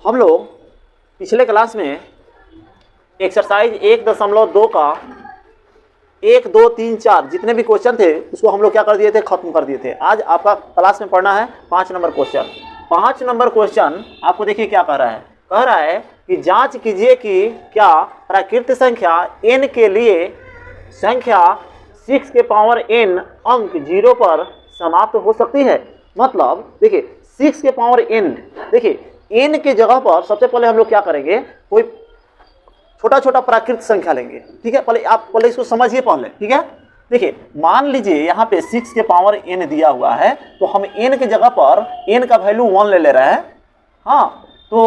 हम लोग पिछले क्लास में एक्सरसाइज 1.2 का 1, 2, 3, 4 जितने भी क्वेश्चन थे उसको हम लोग क्या कर दिए थे, खत्म कर दिए थे। आज आपका क्लास में पढ़ना है 5 नंबर क्वेश्चन। 5 नंबर क्वेश्चन आपको देखिए क्या कह रहा है। कह रहा है कि जांच कीजिए कि क्या प्राकृत संख्या n के लिए संख्या 6 के पावर n अंक 0 पर समाप्त हो सकती है। मतलब देखिए 6 के पावर n, देखिए n के जगह पर सबसे पहले हम लोग क्या करेंगे, कोई छोटा छोटा प्राकृत संख्या लेंगे। ठीक है, पहले इसको समझिए पहले। ठीक है, देखिए मान लीजिए यहाँ पे 6 के पावर n दिया हुआ है, तो हम n के जगह पर n का वैल्यू 1 ले रहे हैं। हाँ, तो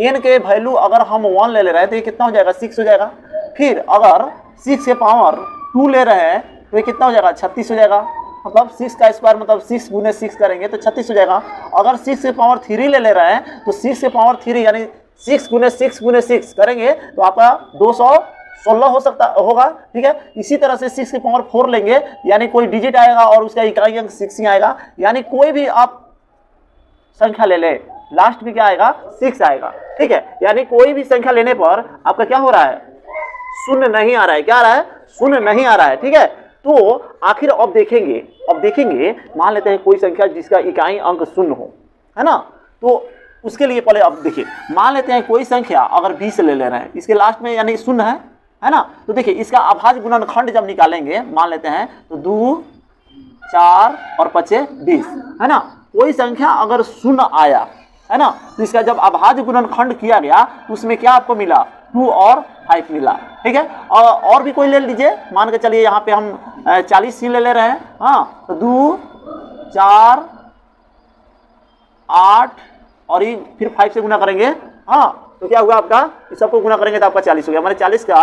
n के वैल्यू अगर हम 1 ले रहे हैं तो ये कितना हो जाएगा, 6 हो जाएगा। फिर अगर 6 के पावर 2 ले रहे हैं तो ये कितना हो जाएगा, 36 हो जाएगा। मतलब 6 का स्क्वायर मतलब 6 गुने 6 करेंगे तो 36 हो जाएगा। अगर 6 के पावर 3 ले रहे हैं तो 6 के पावर 3 यानी 6 गुने 6 करेंगे तो आपका 216 हो सकता होगा। ठीक है, इसी तरह से 6 के पावर 4 लेंगे यानी कोई डिजिट आएगा और उसका इकाई अंक 6 ही आएगा। यानी कोई भी आप संख्या ले ले, लास्ट में क्या आएगा, 6 आएगा। ठीक है, यानी कोई भी संख्या लेने पर आपका क्या हो रहा है, शून्य नहीं आ रहा है। क्या आ रहा है, शून्य नहीं आ रहा है। ठीक है, तो आखिर अब देखेंगे मान लेते हैं कोई संख्या जिसका इकाई अंक शून्य हो, है ना। तो उसके लिए पहले अब देखिए, मान लेते हैं कोई संख्या अगर 20 ले रहे हैं, इसके लास्ट में यानी शून्य है ना। तो देखिए इसका अभाज्य गुणनखंड जब निकालेंगे, मान लेते हैं तो 2, 4 और 5 20, है ना। कोई संख्या अगर शून्य आया, है ना, तो इसका जब अभाज्य गुणनखंड किया गया तो उसमें क्या आपको मिला, 2 और 5 मिला। ठीक है, और भी कोई ले लीजिए, मान के चलिए यहाँ पे हम 40 ही ले रहे हैं। हाँ, तो 2, 4, 8 और ये फिर 5 से गुना करेंगे। हाँ, तो क्या हुआ आपका, इस सबको गुना करेंगे तो आपका 40 हो गया। हमारे 40 का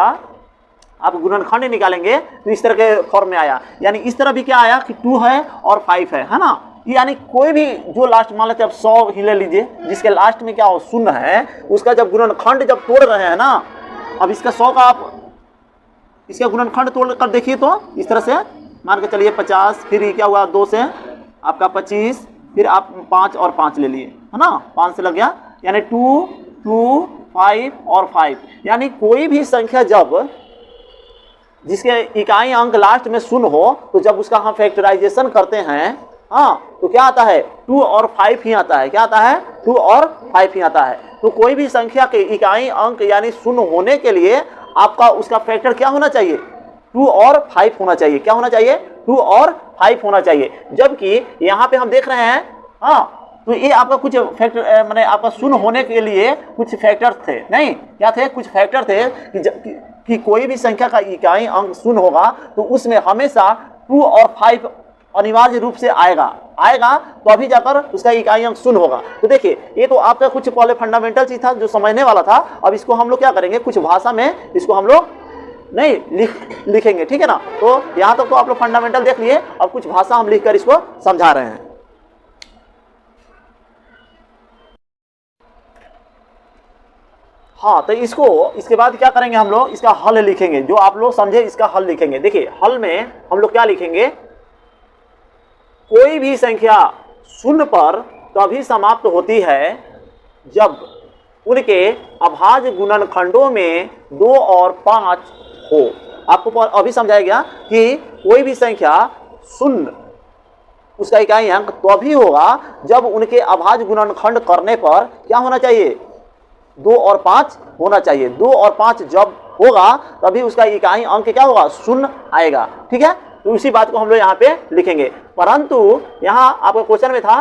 आप गुणनखंड निकालेंगे तो इस तरह के फॉर्म में आया। यानी इस तरह भी क्या आया कि 2 है और 5 है ना। यानी कोई भी जो लास्ट मान लेते हैं, आप 100 ही ले लीजिए, जिसके लास्ट में क्या हो, शून्य है, उसका जब गुणनखंड जब तोड़ रहे हैं ना, अब इसका 100 का आप इसका गुणनखंड तोड़ कर देखिए तो इस तरह से मान के चलिए 50, फिर ये क्या हुआ 2 से आपका 25, फिर आप 5 और 5 ले लिए, है ना, 5 से लग गया। यानी 2, 2, 5 और 5। यानी कोई भी संख्या जब जिसके इकाई अंक लास्ट में शून्य हो, तो जब उसका हम फैक्टराइजेशन करते हैं, हाँ, तो क्या आता है, 2 और 5 ही आता है। क्या आता है, 2 और 5 ही आता है। तो कोई भी संख्या के इकाई अंक यानी शून्य होने के लिए आपका उसका फैक्टर क्या होना चाहिए, 2 और 5 होना चाहिए। क्या होना चाहिए, 2 और 5 होना चाहिए। जबकि यहाँ पे हम देख रहे हैं, हाँ, तो ये आपका कुछ फैक्टर मैंने आपका शून्य होने के लिए कुछ फैक्टर थे, नहीं क्या थे, कुछ फैक्टर थे कि कोई भी संख्या का इकाई अंक शून्य होगा तो उसमें हमेशा 2 और 5 अनिवार्य रूप से आएगा तो अभी जाकर उसका इकाई अंक शून्य होगा। तो देखिए ये तो आपका कुछ पहले फंडामेंटल चीज था जो समझने वाला था। अब इसको हम लोग क्या करेंगे, कुछ भाषा में इसको हम लोग नहीं लिखेंगे। ठीक है ना, तो यहाँ तक तो आप लोग फंडामेंटल देख लिए, अब कुछ भाषा हम लिखकर इसको समझा रहे हैं। हाँ, तो इसके बाद क्या करेंगे, हम लोग इसका हल लिखेंगे। जो आप लोग समझे इसका हल लिखेंगे। देखिए हल में हम लोग क्या लिखेंगे, कोई भी संख्या शून्य पर तभी समाप्त होती है जब उनके अभाज्य गुणनखंडों में 2 और 5 हो। आपको अभी समझाया गया कि कोई भी संख्या शून्य उसका इकाई अंक तभी होगा जब उनके अभाज्य गुणनखंड करने पर क्या होना चाहिए, 2 और 5 होना चाहिए। 2 और 5 जब होगा तभी उसका इकाई अंक क्या होगा, शून्य आएगा। ठीक है, तो उसी बात को हम लोग यहाँ पे लिखेंगे। परंतु यहाँ आपका क्वेश्चन में था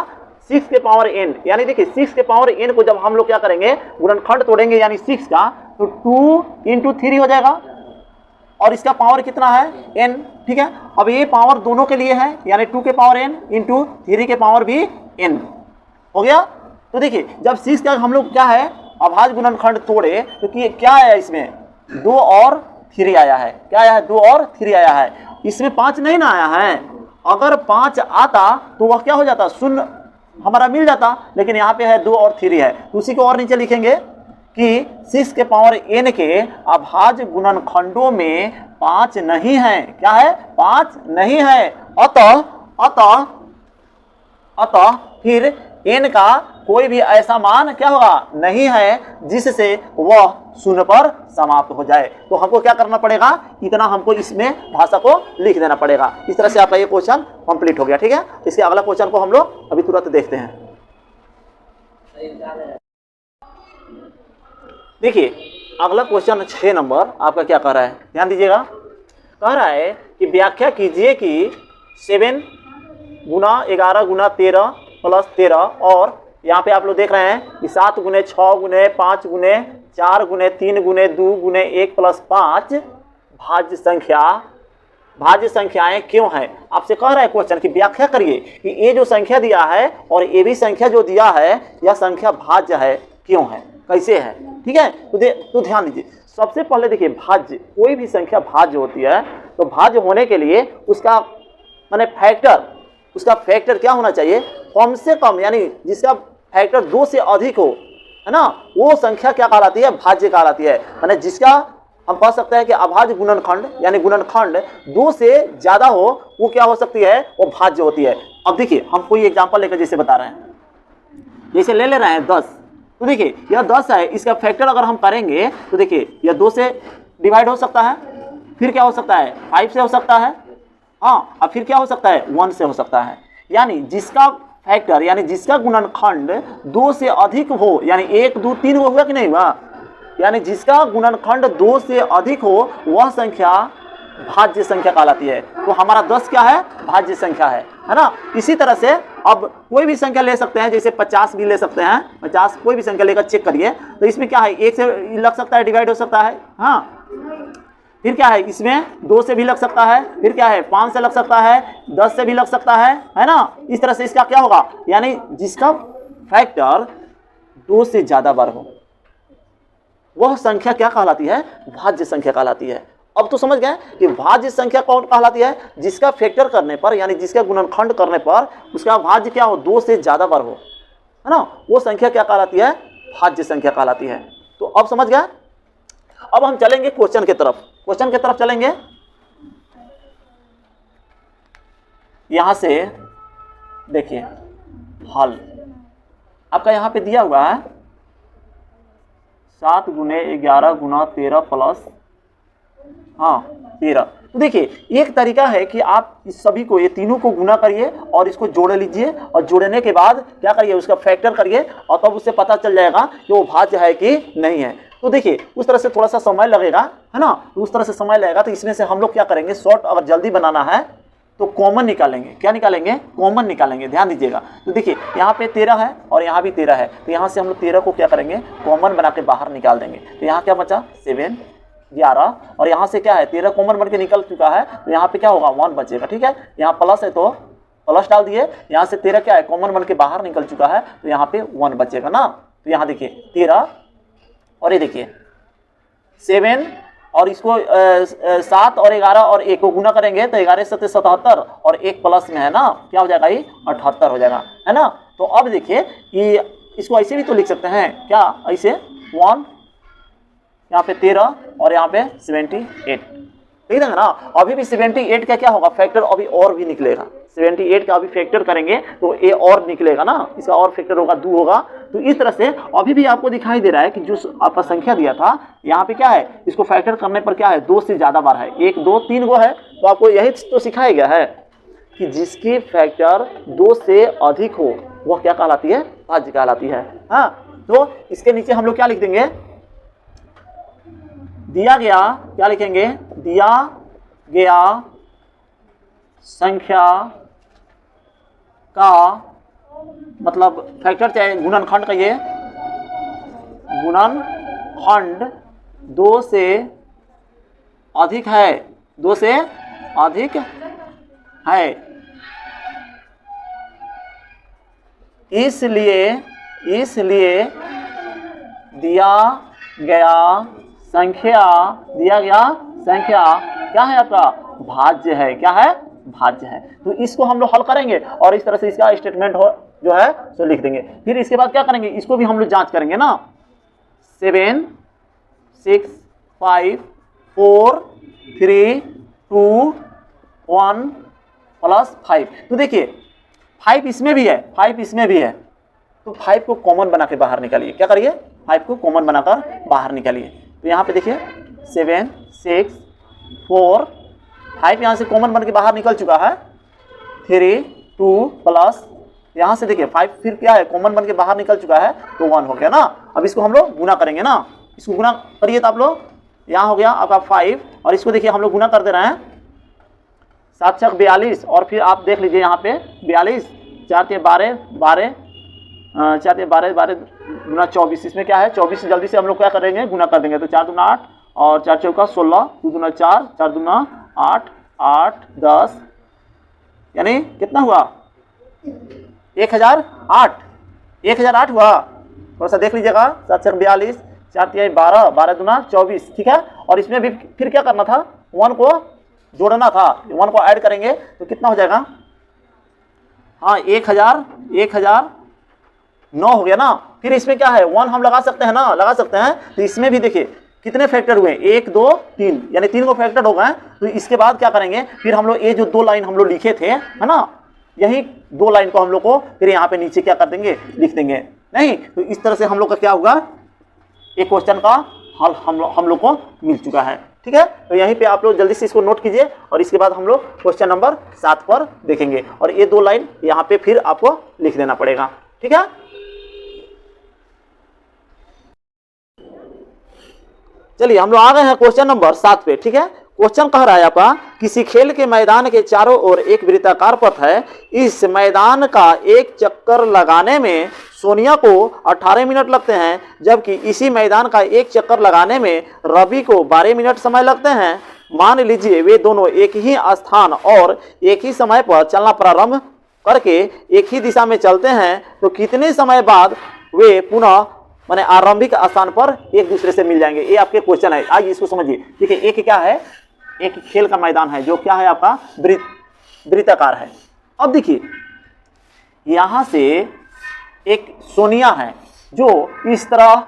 6 के पावर n, यानी देखिए 6 के पावर n को जब हम लोग क्या करेंगे, गुणनखंड तोड़ेंगे यानी 6 का, तो 2 into 3 हो जाएगा और इसका पावर कितना है, n। ठीक है, अब ये पावर दोनों के लिए है, यानी 2 के पावर n इंटू 3 के पावर भी n हो गया। तो देखिए जब 6 का हम लोग क्या है, अभाज्य गुणनखंड तोड़े तो क्या आया, इसमें 2 और 3 आया है। क्या आया है, 2 और 3 आया है। इसमें 5 नहीं ना आया है। अगर 5 आता तो वह क्या हो जाता, शून्य हमारा मिल जाता, लेकिन यहाँ पे है 2 और 3 है। तो उसी को और नीचे लिखेंगे कि 6 के पावर n के अभाज्य गुणनखंडों में 5 नहीं है। क्या है, 5 नहीं है। अतः फिर n का कोई भी ऐसा मान क्या होगा नहीं है जिससे वह शून्य पर समाप्त हो जाए। तो हमको क्या करना पड़ेगा, इतना हमको इसमें भाषा को लिख देना पड़ेगा। इस तरह से आपका ये क्वेश्चन कंप्लीट हो गया। ठीक है, इसके अगला क्वेश्चन को हम लोग अभी तुरंत देखते हैं। देखिए अगला क्वेश्चन 6 नंबर आपका क्या कह रहा है, ध्यान दीजिएगा। कह रहा है कि व्याख्या कीजिए कि 7 गुना 11 गुना 13 प्लस 13 और यहाँ पे आप लोग देख रहे हैं कि 7 गुने 6 गुने 5 गुने 4 गुने 3 गुने 2 गुने 1 प्लस 5 भाज्य संख्याएं क्यों हैं। आपसे कह रहा है क्वेश्चन की व्याख्या करिए कि ये जो संख्या दिया है और ये भी संख्या जो दिया है यह संख्या भाज्य है, क्यों है, कैसे है। ठीक है, तो ध्यान दीजिए। सबसे पहले देखिए भाज्य, कोई भी संख्या भाज्य होती है तो भाज्य होने के लिए उसका माने फैक्टर क्या होना चाहिए, कम से कम, यानी जिसका फैक्टर 2 से अधिक हो, है ना, वो संख्या क्या कहलाती है, भाज्य कहलाती है। माने जिसका हम कह सकते हैं कि अभाज्य गुणनखंड यानी गुणनखंड 2 से ज्यादा हो वो क्या हो सकती है, वो भाज्य होती है। अब देखिए हम कोई एग्जांपल लेकर जैसे बता रहे हैं, जैसे ले रहे हैं 10। तो देखिए यह 10 है, इसका फैक्टर अगर हम करेंगे तो देखिए यह 2 से डिवाइड हो सकता है, फिर क्या हो सकता है 5 से हो सकता है, हाँ, अब फिर क्या हो सकता है 1 से हो सकता है। यानी जिसका फैक्टर यानी जिसका गुणनखंड 2 से अधिक हो, यानी 1 2 3 हुआ कि नहीं हुआ, यानी जिसका गुणनखंड 2 से अधिक हो वह संख्या भाज्य संख्या कहलाती है। तो हमारा 10 क्या है, भाज्य संख्या है ना। इसी तरह से अब कोई भी संख्या ले सकते हैं, जैसे 50 भी ले सकते हैं, 50 कोई भी संख्या लेकर चेक करिए तो इसमें क्या है 1 से लग सकता है, डिवाइड हो सकता है, हाँ, फिर क्या है इसमें 2 से भी लग सकता है, फिर क्या है 5 से लग सकता है, 10 से भी लग सकता है ना। इस तरह से इसका क्या होगा, यानी जिसका फैक्टर 2 से ज्यादा बार हो वह संख्या क्या कहलाती है, भाज्य संख्या कहलाती है। अब तो समझ गए कि भाज्य संख्या कौन कहलाती है, जिसका फैक्टर करने पर यानी जिसका गुणनखंड करने पर उसका भाज्य क्या हो 2 से ज्यादा बार हो, है ना, वो संख्या क्या कहलाती है, भाज्य संख्या कहलाती है। तो अब समझ गए। अब हम चलेंगे क्वेश्चन की तरफ चलेंगे। यहां से देखिए हल आपका यहां पे दिया हुआ है 7 गुने 11 गुना 13 प्लस 13। तो देखिए एक तरीका है कि आप इस सभी को, ये तीनों को गुना करिए और इसको जोड़ लीजिए और जोड़ने के बाद क्या करिए उसका फैक्टर करिए और तब उससे पता चल जाएगा कि वो भाज्य है कि नहीं है। तो देखिए उस तरह से थोड़ा सा समय लगेगा, है ना, तो उस तरह से समय लगेगा। तो इसमें से हम लोग क्या करेंगे, शॉर्ट अगर जल्दी बनाना है तो कॉमन निकालेंगे। क्या निकालेंगे, कॉमन निकालेंगे, ध्यान दीजिएगा। तो देखिए यहाँ पे 13 है और यहाँ भी 13 है, तो यहाँ से हम लोग 13 को क्या करेंगे, कॉमन बना के बाहर निकाल देंगे। तो यहाँ क्या बचा 7 11 और यहाँ से क्या है 13 कॉमन बन के निकल चुका है, तो यहाँ पे क्या होगा 1 बचेगा। ठीक है, यहाँ प्लस है तो प्लस डाल दिए, यहाँ से 13 क्या है कॉमन बन के बाहर निकल चुका है, तो यहाँ पे 1 बचेगा ना। तो यहाँ देखिए 13 और ये देखिए 7 और इसको 7 और 11 और 1 को गुना करेंगे तो 11 7 77 और 1 प्लस में है ना, क्या हो जाएगा ये 78 हो जाएगा, है ना। तो अब देखिए कि इसको ऐसे भी तो लिख सकते हैं, क्या ऐसे 1 यहाँ पे 13 और यहाँ पे 78, ठीक है ना। अभी भी 78 का क्या होगा फैक्टर, अभी और भी निकलेगा। 78 का अभी फैक्टर करेंगे तो ये और निकलेगा ना, इसका और फैक्टर होगा 2 होगा। तो इस तरह से अभी भी आपको दिखाई दे रहा है कि जो आपका संख्या दिया था यहाँ पे क्या है, इसको फैक्टर करने पर क्या है 2 से ज्यादा बार है, 1 2 3 गो है। तो आपको यही तो सिखाया गया है कि जिसकी फैक्टर 2 से अधिक हो वह क्या कहलाती है, भाज्य कहलाती है। हाँ, तो इसके नीचे हम लोग क्या लिख देंगे, दिया गया, क्या लिखेंगे, दिया गया संख्या का मतलब फैक्टर चाहे गुणनखंड कहिए, गुणनखंड 2 से अधिक है, 2 से अधिक है, इसलिए दिया गया संख्या क्या है आपका, भाज्य है। क्या है, भाज्य है। तो इसको हम लोग हल करेंगे और इस तरह से इसका स्टेटमेंट हो जो है सो लिख देंगे। फिर इसके बाद क्या करेंगे, इसको भी हम लोग जांच करेंगे ना, 7 6 5 4 3 2 1 प्लस 5। तो देखिए 5 इसमें भी है, 5 इसमें भी है, तो 5 को कॉमन बना के बाहर निकालिए। क्या करिए? 5 को कॉमन बनाकर बाहर निकालिए। तो यहाँ पे देखिए 7 6 4 5 यहाँ से कॉमन बन के बाहर निकल चुका है। 3 2 प्लस यहाँ से देखिए 5 फिर क्या है, कॉमन बन के बाहर निकल चुका है, तो 1 हो गया ना। अब इसको हम लोग गुना करेंगे ना, इसको गुना करिए तो आप लोग, यहाँ हो गया आपका 5 और इसको देखिए हम लोग गुना कर दे रहे हैं। 7 छक 42 और फिर आप देख लीजिए यहाँ पे 42 4 ते 12 12 4 ते 12 12 गुना 24, इसमें क्या है 24 से जल्दी से हम लोग क्या करेंगे, गुना कर देंगे। तो 4 दूना 8 और 4 चौका 16, 2 दूना 4 4 दूना 8 8 10 यानी कितना हुआ 1008 1008 हुआ। थोड़ा सा देख लीजिएगा। 7 छक 42 4 तिहाई 12 12 दूना 24, ठीक है। और इसमें भी फिर क्या करना था, 1 को जोड़ना था, 1 को ऐड करेंगे तो कितना हो जाएगा, हाँ 1009 हो गया ना। फिर इसमें क्या है 1 हम लगा सकते हैं ना, लगा सकते हैं। तो इसमें भी देखिए कितने फैक्टर हुए, 1 2 3 यानी 3 को फैक्टर हो गए। तो इसके बाद क्या करेंगे, फिर हम लोग ये जो 2 लाइन हम लोग लिखे थे है ना, यही 2 लाइन को हम लोग को फिर यहाँ पे नीचे क्या कर देंगे, लिख देंगे। नहीं तो इस तरह से हम लोग का क्या होगा, एक क्वेश्चन का हल हम लोग को मिल चुका है, ठीक है। तो यहीं पे आप लोग जल्दी से इसको नोट कीजिए और इसके बाद हम लोग क्वेश्चन नंबर 7 पर देखेंगे। और ये 2 लाइन यहाँ पे फिर आपको लिख देना पड़ेगा, ठीक है। चलिए हम लोग आ गए हैं क्वेश्चन नंबर 7 पे, ठीक है। क्वेश्चन कह रहा है आपका, किसी खेल के मैदान के चारों ओर एक वृत्ताकार पथ है। इस मैदान का एक चक्कर लगाने में सोनिया को 18 मिनट लगते हैं, जबकि इसी मैदान का एक चक्कर लगाने में रवि को 12 मिनट समय लगते हैं। मान लीजिए वे दोनों एक ही स्थान और एक ही समय पर चलना प्रारंभ करके एक ही दिशा में चलते हैं, तो कितने समय बाद वे पुनः माने आरंभिक स्थान पर एक दूसरे से मिल जाएंगे। ये आपके क्वेश्चन है, आइए इसको समझिए। देखिए एक क्या है, एक खेल का मैदान है जो क्या है आपका वृत्ताकार है। अब देखिए यहां से एक सोनिया है जो इस तरह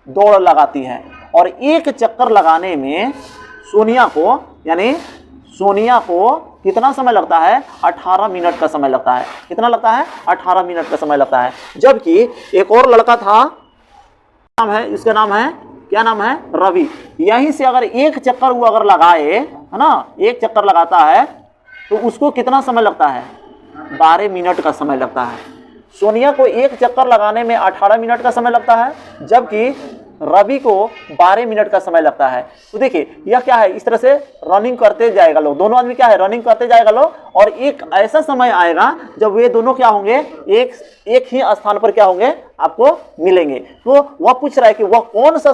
दौड़ लगाती है और एक चक्कर लगाने में सोनिया को कितना समय लगता है, 18 मिनट का समय लगता है। कितना लगता है, 18 मिनट का समय लगता है। जबकि एक और लड़का था, नाम है, इसका नाम है, क्या नाम है, रवि। यहीं से अगर एक चक्कर वो अगर लगाए है ना, एक चक्कर लगाता है तो उसको कितना समय लगता है, 12 मिनट का समय लगता है। सोनिया को एक चक्कर लगाने में 18 मिनट का समय लगता है, जबकि रवि को 12 मिनट का समय लगता है। तो देखिए यह क्या है, इस तरह से रनिंग करते जाएगा लोग, दोनों आदमी क्या है, रनिंग करते जाएगा लोग। और एक ऐसा समय आएगा जब वे दोनों क्या होंगे, एक ही स्थान पर क्या होंगे, आपको मिलेंगे। तो वह पूछ रहा है कि वह कौन सा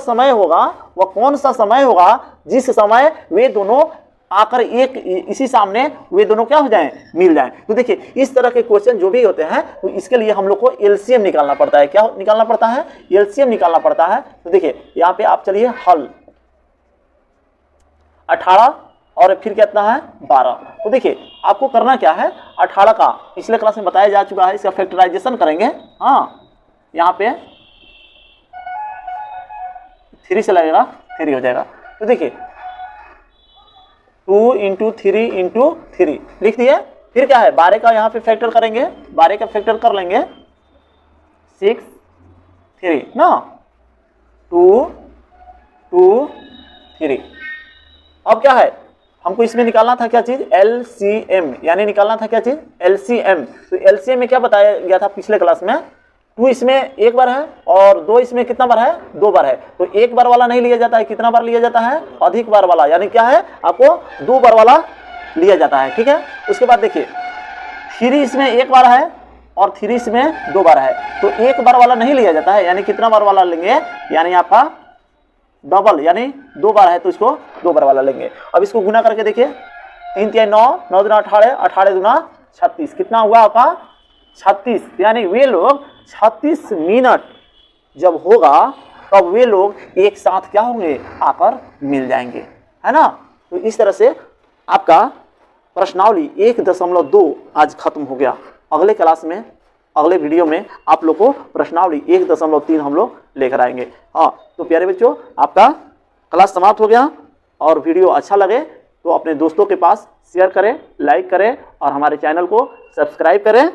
समय होगा जिस समय वे दोनों आकर एक इसी सामने वे दोनों क्या हो जाएं, मिल जाएं। तो देखिए इस तरह के क्वेश्चन जो भी होते हैं तो इसके लिए हम लोग को एलसीएम निकालना पड़ता है। क्या निकालना पड़ता है, एलसीएम निकालना पड़ता है। तो देखिए यहाँ पे आप चलिए हल 18 और फिर कितना है 12। तो देखिए आपको करना क्या है, 18 का पिछले क्लास में बताया जा चुका है, इसका फैक्टराइजेशन करेंगे। हाँ यहाँ पे 3 से लगेगा, 3 हो जाएगा। तो देखिए 2 × 3 × 3 लिख दिए। फिर क्या है, 12 का यहाँ पे फैक्टर करेंगे, 12 का फैक्टर कर लेंगे 6 3 ना, 2 2 3। अब क्या है, हमको इसमें निकालना था क्या चीज, एलसीएम, यानी निकालना था क्या चीज, एलसीएम। तो एलसीएम में क्या बताया गया था पिछले क्लास में, 2 इसमें एक बार है और 2 इसमें कितना बार है, 2 बार है। तो एक बार वाला नहीं लिया जाता है, कितना बार लिया जाता है, अधिक बार वाला, यानी क्या है आपको 2 बार वाला लिया जाता है, ठीक है। उसके बाद देखिए 3 इसमें एक बार है और 3 इसमें 2 बार है। तो एक बार वाला नहीं लिया जाता है, यानी कितना बार वाला लेंगे, यानी आपका डबल, यानी 2 बार है तो इसको 2 बार वाला लेंगे। अब इसको गुना करके देखिए, 3 × 9 9 दूना 18 18 दूना 36, कितना हुआ आपका 36। यानी वे लोग 36 मिनट जब होगा तब वे लोग एक साथ क्या होंगे, आकर मिल जाएंगे, है ना। तो इस तरह से आपका प्रश्नावली 1.2 आज खत्म हो गया। अगले क्लास में, अगले वीडियो में आप लोग को प्रश्नावली 1.3 हम लोग लेकर आएंगे। हाँ तो प्यारे बच्चों, आपका क्लास समाप्त हो गया और वीडियो अच्छा लगे तो अपने दोस्तों के पास शेयर करें, लाइक करें और हमारे चैनल को सब्सक्राइब करें।